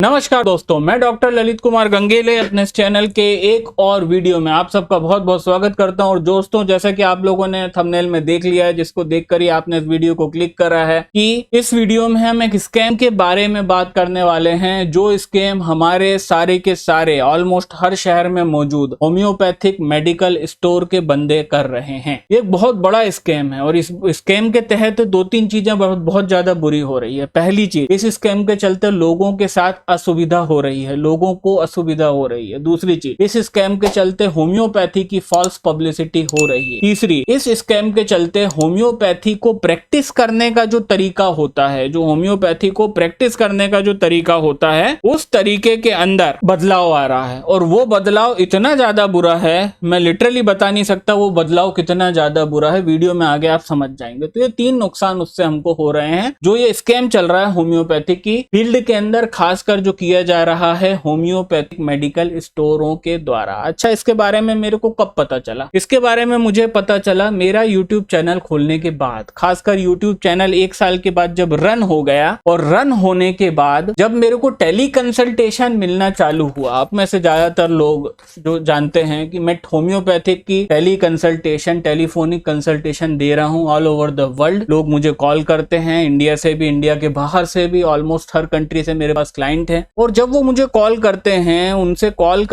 नमस्कार दोस्तों, मैं डॉक्टर ललित कुमार गंगेले अपने इस चैनल के एक और वीडियो में आप सबका बहुत बहुत स्वागत करता हूं। और दोस्तों, जैसा कि आप लोगों ने थंबनेल में देख लिया है, जिसको देखकर ही आपने इस वीडियो को क्लिक करा है कि इस वीडियो में हम एक स्कैम के बारे में बात करने वाले हैं। जो स्कैम हमारे सारे के सारे ऑलमोस्ट हर शहर में मौजूद होम्योपैथिक मेडिकल स्टोर के बंदे कर रहे हैं। ये एक बहुत बड़ा स्कैम है और इस स्कैम के तहत दो तीन चीजें बहुत ज्यादा बुरी हो रही है। पहली चीज, इस स्कैम के चलते लोगों के साथ असुविधा हो रही है, लोगों को असुविधा हो रही है। दूसरी चीज, इस स्कैम के चलते होम्योपैथी की फॉल्स पब्लिसिटी हो रही है। तीसरी, इस स्कैम के चलते होम्योपैथी को प्रैक्टिस करने का जो तरीका होता है, जो होम्योपैथी को प्रैक्टिस करने का जो तरीका होता है, उस तरीके के अंदर बदलाव आ रहा है। और वो बदलाव इतना ज्यादा बुरा है, मैं लिटरली बता नहीं सकता वो बदलाव कितना ज्यादा बुरा है। वीडियो में आगे आप समझ जाएंगे। तो ये तीन नुकसान उससे हमको हो रहे हैं। जो ये स्कैम चल रहा है होम्योपैथी की फील्ड के अंदर, खासकर जो किया जा रहा है होम्योपैथिक मेडिकल स्टोरों के द्वारा। अच्छा, इसके बारे में मेरे को कब पता चला? इसके बारे में मुझे पता चला मेरा यूट्यूब चैनल खोलने के बाद। खासकर यूट्यूब चैनल 1 साल के बाद जब रन हो गया, और रन होने के बाद जब मेरे को टेली कंसल्टेशन मिलना चालू हुआ। आप में से ज्यादातर लोग जो जानते हैं कि मैं होम्योपैथिक की टेली कंसल्टेशन, टेलीफोनिक कंसल्टेशन दे रहा हूं ऑल ओवर द वर्ल्ड। लोग मुझे कॉल करते हैं, इंडिया से भी, इंडिया के बाहर से भी, ऑलमोस्ट हर कंट्री से मेरे पास क्लाइंट है। और जब वो मुझे कॉल करते हैं, उनसे कॉल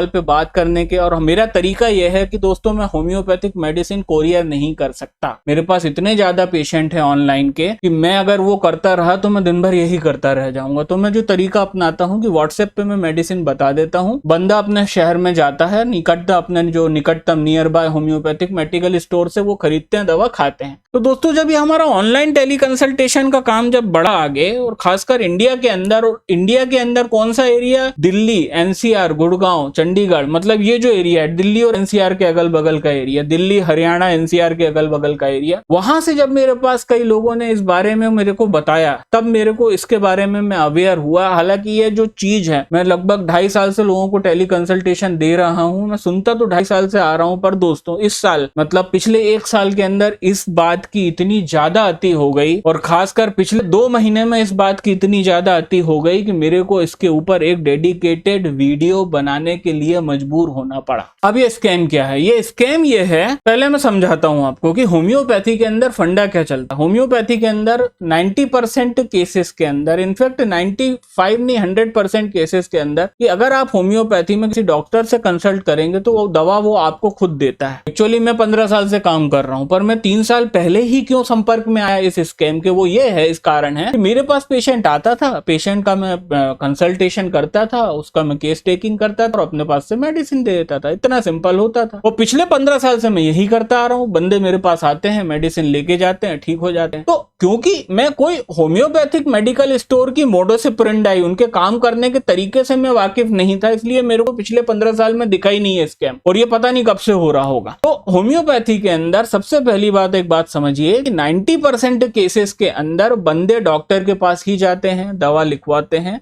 पे बात करने के, और मेरा तरीका यह है कि दोस्तों, मैं होम्योपैथिक मेडिसिन कोरियर नहीं कर सकता। मेरे पास इतने ज्यादा पेशेंट हैं ऑनलाइन के कि मैं अगर वो करता रहा तो मैं दिन भर यही करता रह जाऊंगा। तो मैं जो तरीका अपनाता हूं कि व्हाट्सएप पे मैं मेडिसिन बता देता हूं, बंदा अपने शहर में जाता है, निकटतम near by homeopathic medical store से वो खरीदते हैं, दवा खाते हैं। तो दोस्तों, जब ये हमारा ऑनलाइन टेली कंसल्टेशन का काम जब बढ़ा आगे, और खासकर इंडिया के अंदर, और इंडिया के अंदर कौन सा एरिया? दिल्ली, एनसीआर, गुड़गांव, चंडीगढ़, मतलब ये जो एरिया है दिल्ली और एनसीआर के अगल बगल का एरिया, दिल्ली, हरियाणा, एनसीआर के अगल बगल का एरिया, वहां से जब मेरे पास कई लोगों ने इस बारे में मेरे को बताया, तब मेरे को इसके बारे में मैं अवेयर हुआ। हालांकि ये जो चीज है, मैं लगभग 2.5 साल से लोगों को टेली कंसल्टेशन दे रहा हूं, मैं सुनता तो 2.5 साल से आ रहा हूं, पर दोस्तों इस साल, मतलब पिछले 1 साल के अंदर इस बात की इतनी ज्यादा अति हो गई, और खासकर पिछले 2 महीने में इस बात की इतनी ज्यादा अति हो गई कि मेरे को इसके ऊपर एक डेडिकेटेड वीडियो बनाने के लिए मजबूर होना पड़ा। अब ये स्कैम क्या है? ये स्कैम ये है, पहले मैं समझाता हूं आपको कि होम्योपैथी के अंदर फंडा क्या चलता है। होम्योपैथी के अंदर 90% केसेस के अंदर, इनफैक्ट 95 नहीं 100% केसेस के अंदर, कि अगर आप होम्योपैथी में किसी डॉक्टर से कंसल्ट करेंगे तो वो दवा वो आपको खुद देता है। एक्चुअली मैं 15 साल से काम कर रहा हूं, पर मैं 3 साल पहले ही क्यों संपर्क में आया इस स्कैम के, वो ये है, इस कारण है कि मेरे पास पेशेंट आता था, पेशेंट का मैं कंसल्टेशन करता था, उसका मैं केस टेकिंग करता था और अपने पास से मेडिसिन दे देता था। इतना सिंपल होता था। और पिछले 15 साल से मैं यही करता आ रहा हूं। बंदे मेरे पास आते हैं, मेडिसिन लेके जाते हैं, ठीक हो जाते हैं। तो क्योंकि मैं कोई होम्योपैथिक मेडिकल स्टोर की मोडस ऑपरेंडी, उनके काम करने के तरीके से मैं वाकिफ नहीं था, इसलिए मेरे को पिछले 15 साल में दिखा ही नहीं है स्कैम, और ये पता नहीं कब से हो रहा होगा। तो होम्योपैथी के अंदर सबसे पहली बात, एक बात समझिए कि 90% केसेस के अंदर बंदे डॉक्टर के पास ही जाते हैं, दवा लिखवाते हैं,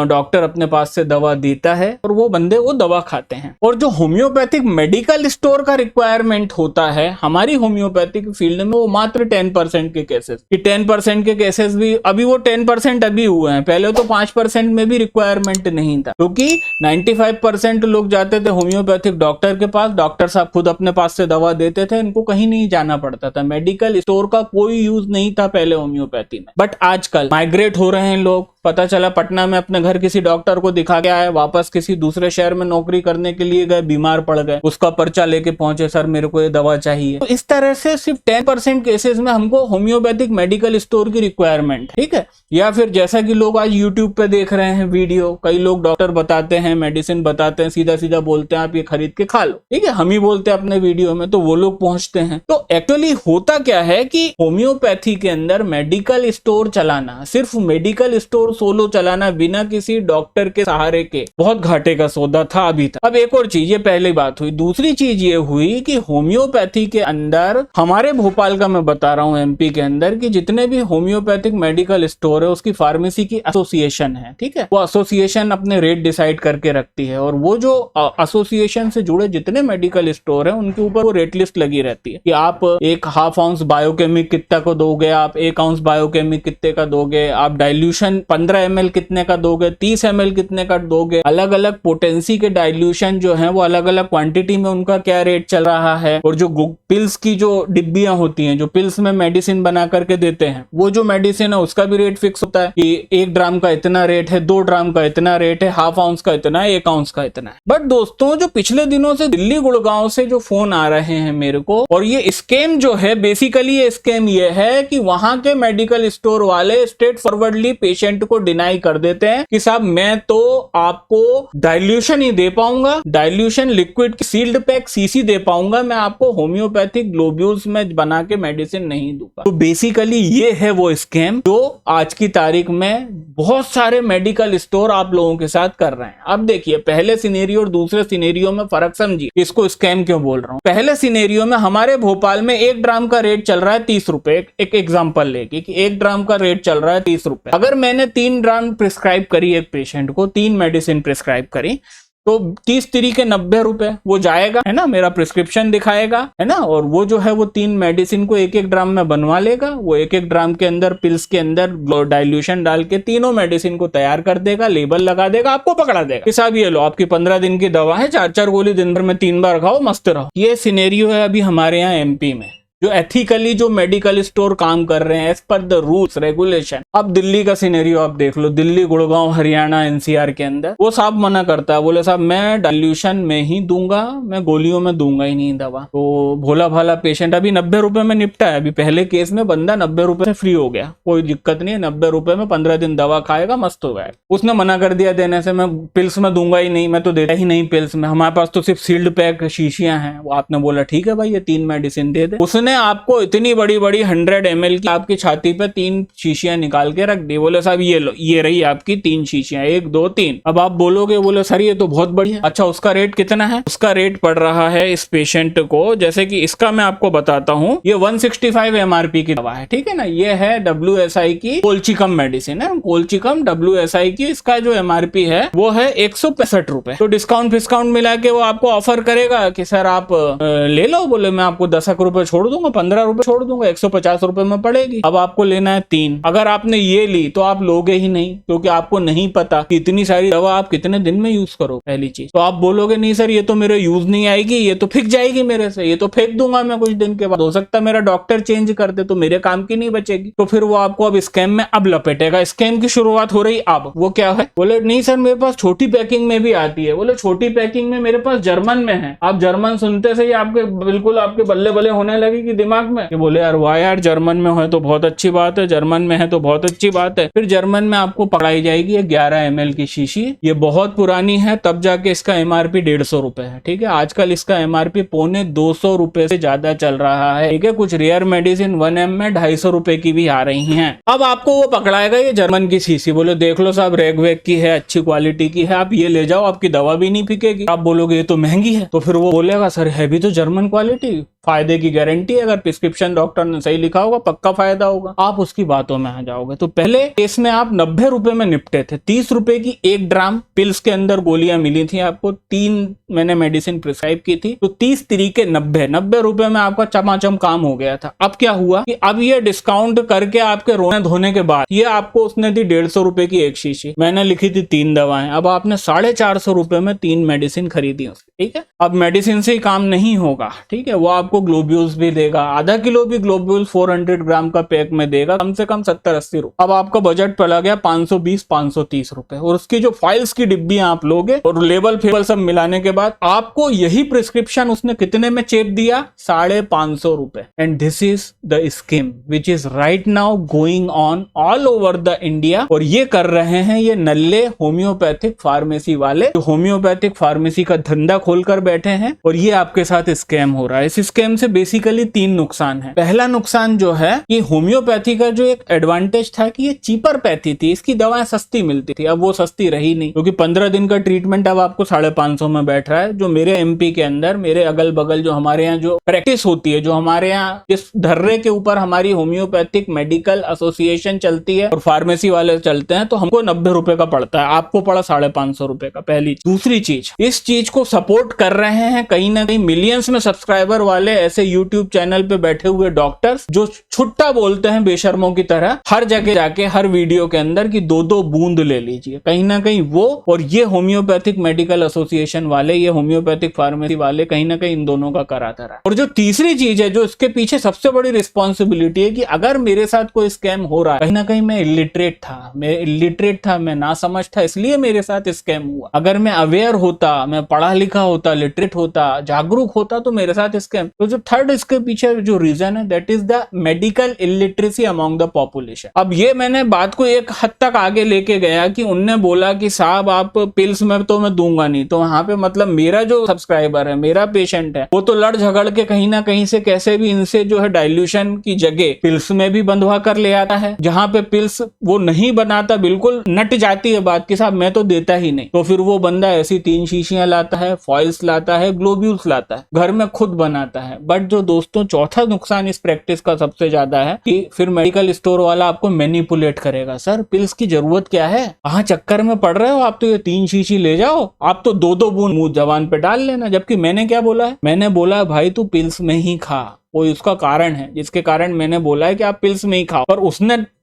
डॉक्टर अपने पास से दवा देता है और वो बंदे वो दवा खाते हैं। और जो होम्योपैथिक मेडिकल स्टोर का रिक्वायरमेंट होता है हमारी होम्योपैथिक फील्ड में, वो मात्र 10% के केसेस, कि 10% के केसेस भी अभी, वो 10% अभी हुए हैं, पहले तो 5% में भी रिक्वायरमेंट नहीं था, क्योंकि 95% लोग जाते थे होम्योपैथिक डॉक्टर के पास, डॉक्टर साहब खुद अपने पास से दवा देते थे, इनको कहीं नहीं जाना पड़ता था। मेडिकल स्टोर का कोई यूज नहीं था पहले होम्योपैथी में। बट आजकल माइग्रेट हो रहे हैं लोग, पता चला पटना में अपने घर किसी डॉक्टर को दिखा के आए, वापस किसी दूसरे शहर में नौकरी करने के लिए गए, बीमार पड़ गए, उसका पर्चा लेके पहुंचे, सर मेरे को ये दवा चाहिए। तो इस तरह से सिर्फ 10% केसेस में हमको होम्योपैथिक मेडिकल स्टोर की रिक्वायरमेंट, ठीक है। या फिर जैसा कि लोग आज यूट्यूब पे देख रहे हैं वीडियो, कई लोग डॉक्टर बताते हैं, मेडिसिन बताते हैं, सीधा सीधा बोलते हैं आप ये खरीद के खा लो, ठीक है, हम ही बोलते हैं अपने वीडियो में, तो वो लोग पहुंचते हैं। तो एक्चुअली होता क्या है कि होम्योपैथी के अंदर मेडिकल स्टोर चलाना, सिर्फ मेडिकल स्टोर सोलो चलाना बिना किसी डॉक्टर के सहारे के, बहुत घाटे का सौदा था अभी तक। अब एक और चीज, ये पहली बात हुई। दूसरी चीज ये हुई कि होम्योपैथी के अंदर, हमारे भोपाल का मैं बता रहा हूं, एमपी के अंदर, कि जितने भी होम्योपैथिक मेडिकल स्टोर है उसकी फार्मेसी की एसोसिएशन है, ठीक है। वो एसोसिएशन अपने रेट डिसाइड करके रखती है, और वो जो एसोसिएशन से जुड़े जितने मेडिकल स्टोर है उनके ऊपर वो रेट लिस्ट लगी रहती है कि आप 1/2 आउंस बायोकेमिक कितना को दोगे, आप 1 आउंस बायोकेमिक कितने का दोगे, आप डाइल्यूशन 15 ml कितने का दोगे, 30 ml कितने का दोगे, अलग अलग पोटेंसी के डाइल्यूशन जो है वो अलग अलग क्वांटिटी में उनका क्या रेट चल रहा है। और जो पिल्स की जो डिब्बियां होती हैं, जो पिल्स में मेडिसिन बना करके देते हैं, वो जो मेडिसिन है उसका भी रेट फिक्स होता है कि 1 ग्राम का इतना रेट है, 2 ग्राम का इतना रेट है, हाफ आउंस का इतना है, 1 आउंस का इतना है। बट दोस्तों जो पिछले दिनों से दिल्ली गुड़गांव से जो फोन आ रहे हैं मेरे को, और ये स्कैम जो है, बेसिकली ये स्कैम ये है कि वहां के मेडिकल स्टोर वाले स्ट्रेट फॉरवर्डली पेशेंट को डिनाई कर देते हैं कि साहब मैं तो आपको डाइल्यूशन ही दे पाऊंगा, dilution liquid sealed pack CC दे पाऊंगा, मैं आपको होम्योपैथिक ग्लोब्यूल्स में बना के मेडिसिन नहीं दूंगा। तो बेसिकली ये है वो स्कैम जो आज की तारीख में बहुत सारे मेडिकल स्टोर आप लोगों के साथ कर रहे हैं। अब देखिए, पहले सिनेरियो और दूसरे सिनेरियो में फर्क समझिए, इसको स्कैम क्यों बोल रहा हूं। पहले सिनेरियो में हमारे भोपाल में 1 ग्राम का रेट चल रहा है 30 रुपए, एक एग्जांपल लेके कि 1 ग्राम का रेट चल रहा है 30 रुपए। अगर मैंने 3 ग्राम प्रिस्क्राइब करी एक पेशेंट को, 3 मेडिसिन प्रिस्क्राइब करी, तो 30 तरीके 90 रुपए वो जाएगा, है ना, मेरा प्रिस्क्रिप्शन दिखाएगा, है ना, और वो जो है वो 3 मेडिसिन को 1-1 ग्राम में बनवा लेगा। वो 1-1 ग्राम के अंदर पिल्स के अंदर डाइल्यूशन डाल के तीनों मेडिसिन को तैयार कर देगा, लेबल लगा देगा, आपको पकड़ा देगा कि साहब ये लो आपकी 15 दिन की दवा है, 4-4 गोली दिन भर में 3 बार खाओ, मस्त रहो। ये सिनेरियो है अभी हमारे यहाँ एमपी में, जो एथिकली जो मेडिकल स्टोर काम कर रहे हैं as per the rules regulation. अब दिल्ली का सिनेरियो आप देख लो, दिल्ली गुड़गांव हरियाणा एनसीआर के अंदर वो साहब मना करता है, बोले साहब मैं डाइल्यूशन में ही दूंगा, मैं गोलियों में दूंगा ही नहीं दवा। तो भोला भाला पेशेंट अभी 90 रुपए में निपटा है। अभी पहले केस में बंदा 90 रुपए से फ्री हो गया, कोई दिक्कत नहीं है, 90 रुपए में 15 दिन दवा खाएगा, मस्त हो गया। उसने मना कर दिया देने से, मैं पिल्स में दूंगा ही नहीं, मैं तो देता ही नहीं पिल्स में, हमारे पास तो सिर्फ सील्ड पैक शीशियां हैं। वो आपने बोला ठीक है भाई ये 3 मेडिसिन दे दे। उसने आपको इतनी बड़ी बड़ी 100 ml की आपकी छाती पे 3 शीशियां निकाल के रख दी, बोले साहब ये लो, ये रही आपकी 3 शीशियां, 1 2 3। अब आप बोलोगे, बोले सर ये तो बहुत बढ़िया। अच्छा उसका रेट कितना है? उसका रेट पड़ रहा है इस पेशेंट को, जैसे कि इसका मैं आपको बताता हूं, ये 165 MRP की दवा है, ठीक है ना। ये है WSI की कोलचिकम मेडिसिन है, कोलचिकम WSI की, इसका जो MRP है वो है 165 रुपए। तो डिस्काउंट मिला के वो आपको ऑफर करेगा कि सर आप ले लो, बोले मैं आपको 10 रुपए छोड़ दूंगा, 15 रुपए छोड़ दूंगा, 150 रुपए में पड़ेगी। अब आपको लेना है 3। अगर आपने ये ली तो आप लोगे ही नहीं, क्योंकि आपको नहीं पता कि इतनी सारी दवा आप कितने दिन में यूज करो, पहली चीज। तो आप बोलोगे नहीं सर ये तो मेरे यूज नहीं आएगी, ये तो फेंक जाएगी मेरे से, ये तो फेंक दूंगा मैं कुछ दिन के बाद, हो सकता है मेरा डॉक्टर चेंज कर दे तो मेरे काम की नहीं बचेगी। तो फिर वो आपको अब स्कैम में अब लपेटेगा। स्कैम की शुरुआत हो रही अब, वो क्या है, बोले नहीं सर मेरे पास छोटी पैकिंग में भी आती है। बोले छोटी पैकिंग में मेरे पास जर्मन में है। आप जर्मन सुनते से ही आपके बिल्कुल आपके बल्ले बल्ले होने लगेगी दिमाग में, कि बोले यार वाह यार जर्मन में है तो बहुत अच्छी बात है, जर्मन में है तो बहुत अच्छी बात है। फिर जर्मन में आपको पकड़ाई जाएगी 11 ml की शीशी, ये बहुत पुरानी है, तब जाके इसका MRP 150 रुपए है, ठीक है। आजकल इसका MRP 250 रुपए से ज्यादा चल रहा है, ठीक है। कुछ रेयर मेडिसिन 1M में 250 रुपए की भी आ रही हैं। अब आपको वो पकड़ाएगा ये जर्मन की शीशी, बोले देख लो साहब रेग वेग की है, अच्छी क्वालिटी की है, आप ये ले जाओ, आपकी दवा भी नहीं फिकेगी। आप बोलोगे ये तो महंगी है, तो फिर वो बोलेगा सर है भी तो जर्मन क्वालिटी, फायदे की गारंटी है, अगर प्रिस्क्रिप्शन डॉक्टर ने सही लिखा होगा पक्का फायदा होगा। आप उसकी बातों में आ जाओगे। तो पहले केस में आप 90 रुपए में निपटे थे, 30 रुपए की 1 ग्राम पिल्स के अंदर गोलियां मिली थी आपको, 3 मैंने मेडिसिन प्रिस्क्राइब की थी, तो 30 तरीके 90 रुपए में आपका चमाचम काम हो गया था। अब क्या हुआ कि अब ये डिस्काउंट करके आपके रोने धोने के बाद ये आपको उसने दी 150 रुपए की एक शीशी, मैंने लिखी थी 3 दवाएं, अब आपने 450 रुपए में 3 मेडिसिन खरीदी उसकी, ठीक है। अब मेडिसिन से ही काम नहीं होगा, ठीक है, वो आपको ग्लोब्यूल्स भी देगा, आधा किलो भी ग्लोब्यूल्स 400 ग्राम का पैक में देगा, कम से कम 70-80 रुपए। अब आपका बजट पड़ा गया 520-530 रुपए, और उसकी जो फाइल्स की डिब्बियां आप लोगे और लेबल फेबल सब मिलाने के बाद आपको यही प्रिस्क्रिप्शन उसने कितने में चेप दिया, 550 रुपए। And this is the scheme which is right now going on all over the India, और ये कर रहे हैं ये नल्ले होम्योपैथिक फार्मेसी वाले, जो होम्योपैथिक फार्मेसी का धंधा खोलकर बैठे हैं, और ये आपके साथ स्कैम हो रहा है। इस स्कैम से बेसिकली 3 नुकसान है। पहला नुकसान जो है कि होम्योपैथी का जो एक एडवांटेज था कि ये चीपर पैथी थी, इसकी दवाएं सस्ती मिलती थी, अब वो सस्ती रही नहीं, क्योंकि 15 दिन का ट्रीटमेंट अब आपको 550 में बैठ रहा है। जो मेरे एमपी के अंदर, मेरे अगल बगल जो हमारे यहाँ जो प्रैक्टिस होती है, जो हमारे यहाँ जिस धर्रे के ऊपर हमारी होम्योपैथिक मेडिकल एसोसिएशन चलती है और फार्मेसी वाले चलते हैं, तो हमको 90 रुपए का पड़ता है, आपको पड़ा 550 रुपए का। पहली दूसरी चीज, इस चीज को सपोर्ट कर रहे हैं कहीं ना कहीं मिलियंस में सब्सक्राइबर वाले ऐसे यूट्यूब चैनल पे बैठे हुए डॉक्टर्स जो छुट्टा बोलते हैं बेशर्मों की तरह हर जगह जाके हर वीडियो के अंदर कि 2-2 बूंद ले लीजिए। कहीं ना कहीं वो और ये होम्योपैथिक मेडिकल एसोसिएशन वाले, ये होम्योपैथिक फार्मेसी वाले कहीं ना कहीं इन दोनों का कराता रहा। और जो तीसरी चीज है जो इसके पीछे सबसे बड़ी रिस्पॉन्सिबिलिटी है कि अगर मेरे साथ कोई स्कैम हो रहा है, कहीं ना कहीं मैं इलिटरेट था, मैं ना समझ था, इसलिए मेरे साथ स्कैम हुआ। अगर मैं अवेयर होता, मैं पढ़ा लिखा होता, लिटरेट होता, जागरूक होता तो मेरे साथ स्कैम। तो जो थर्ड इसके पीछे जो रीजन है that is the medical illiteracy among the population. अब ये मैंने बात को एक हद तक आगे लेके गया कि उनने बोला कि साहब आप पिल्स में तो मैं दूंगा नहीं, तो वहां पे मतलब मेरा जो सब्सक्राइबर है, मेरा पेशेंट है, वो तो लड़ झगड़ के कहीं ना कहीं से कैसे भी इनसे जो है डाइल्यूशन की जगह पिल्स में भी बंधवा कर ले आता है, जहां पे पिल्स वो नहीं बनाता, बिल्कुल नट जाती है बात कि साहब मैं तो देता ही नहीं। तो फिर वो बंदा ऐसी 3 शीशियां लाता है, फॉइल्स लाता है, ग्लोब्यूल्स लाता है, घर में खुद बनाता है। बट जो दोस्तों चौथा नुकसान इस प्रैक्टिस का सबसे ज्यादा है कि फिर मेडिकल स्टोर वाला आपको मैनिपुलेट करेगा। सर पिल्स की जरूरत क्या है, कहां चक्कर में पड़ रहे हो आप, तो ये 3 शीशी ले जाओ, आप तो 2-2 बूंद मुंह जबान पे डाल लेना। जबकि मैंने क्या बोला है, मैंने बोला भाई तू पिल्स में ही खा, कोई उसका कारण है जिसके कारण मैंने बोला है कि आप पिल्स में ही खाओ। पर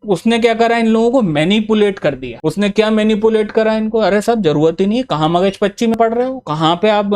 उसने क्या करा, इन लोगों को मैनिपुलेट कर दिया। उसने क्या मैनिपुलेट करा इनको, अरे सब जरूरत ही नहीं है, कहाँ मगज पच्ची में पड़ रहे हो, कहाँ पे आप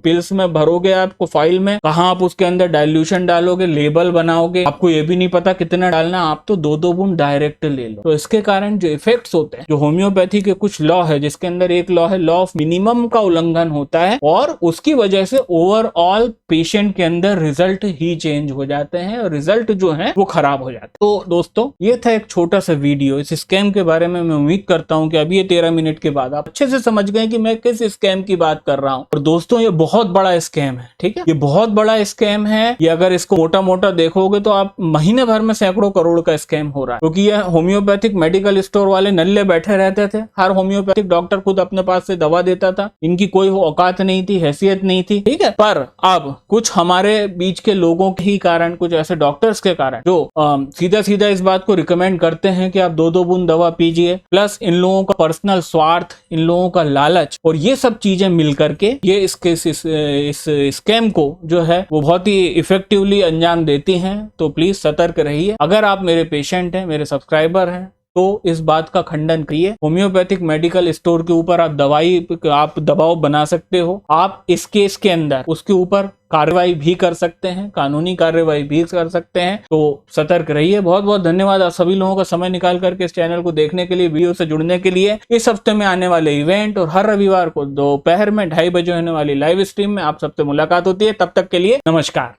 पिल्स में भरोगे आपको फाइल में, कहाँ आप उसके अंदर डाइल्यूशन डालोगे, लेबल बनाओगे, आपको ये भी नहीं पता कितना डालना, आप तो 2-2 बूंद डायरेक्ट ले लो। तो इसके कारण जो इफेक्ट्स होते हैं, जो होम्योपैथी के कुछ लॉ है, जिसके अंदर एक लॉ है लॉ ऑफ मिनिमम का उल्लंघन होता है, और उसकी वजह से ओवरऑल पेशेंट के अंदर रिजल्ट ही चेंज हो जाते हैं और रिजल्ट जो है वो खराब हो जाते हैं। तो दोस्तों ये था एक छोटा सा वीडियो इस स्कैम के बारे में। मैं उम्मीद करता हूं कि अभी ये 13 मिनट के बाद आप अच्छे से समझ गए कि मैं किस स्कैम की बात कर रहा हूं। और दोस्तों ये बहुत बड़ा स्कैम है, ठीक है, ये बहुत बड़ा स्कैम है। ये अगर इसको मोटा मोटा देखोगे तो आप महीने भर में सैकड़ों करोड़ का स्कैम हो रहा है, क्योंकि ये होम्योपैथिक मेडिकल स्टोर वाले नल्ले बैठे रहते थे। हर होम्योपैथिक डॉक्टर खुद अपने पास से दवा देता था, इनकी कोई औकात नहीं थी, हैसियत नहीं थी, ठीक है। पर अब कुछ हमारे बीच के लोगों के ही कारण, कुछ ऐसे डॉक्टर्स के कारण जो सीधा सीधा इस बात को रिकमेंड करते हैं कि आप 2-2 बूंद दवा पीजिए, प्लस इन लोगों का पर्सनल स्वार्थ, इन लोगों का लालच और ये सब चीजें मिल करके ये इस स्कैम को जो है वो बहुत ही इफेक्टिवली अंजाम देती हैं। तो प्लीज सतर्क रहिए। अगर आप मेरे पेशेंट हैं, मेरे सब्सक्राइबर हैं, तो इस बात का खंडन करिए। होम्योपैथिक मेडिकल स्टोर के ऊपर आप दबाव बना सकते हो। आप इस केस के अंदर उसके ऊपर कार्रवाई भी कर सकते हैं, कानूनी कार्रवाई भी कर सकते हैं। तो सतर्क रहिए। बहुत बहुत धन्यवाद आप सभी लोगों का समय निकाल करके इस चैनल को देखने के लिए, वीडियो से जुड़ने के लिए। इस हफ्ते में आने वाले इवेंट और हर रविवार को दोपहर में 2:30 बजे होने वाली लाइव स्ट्रीम में आप सबसे मुलाकात होती है। तब तक के लिए नमस्कार।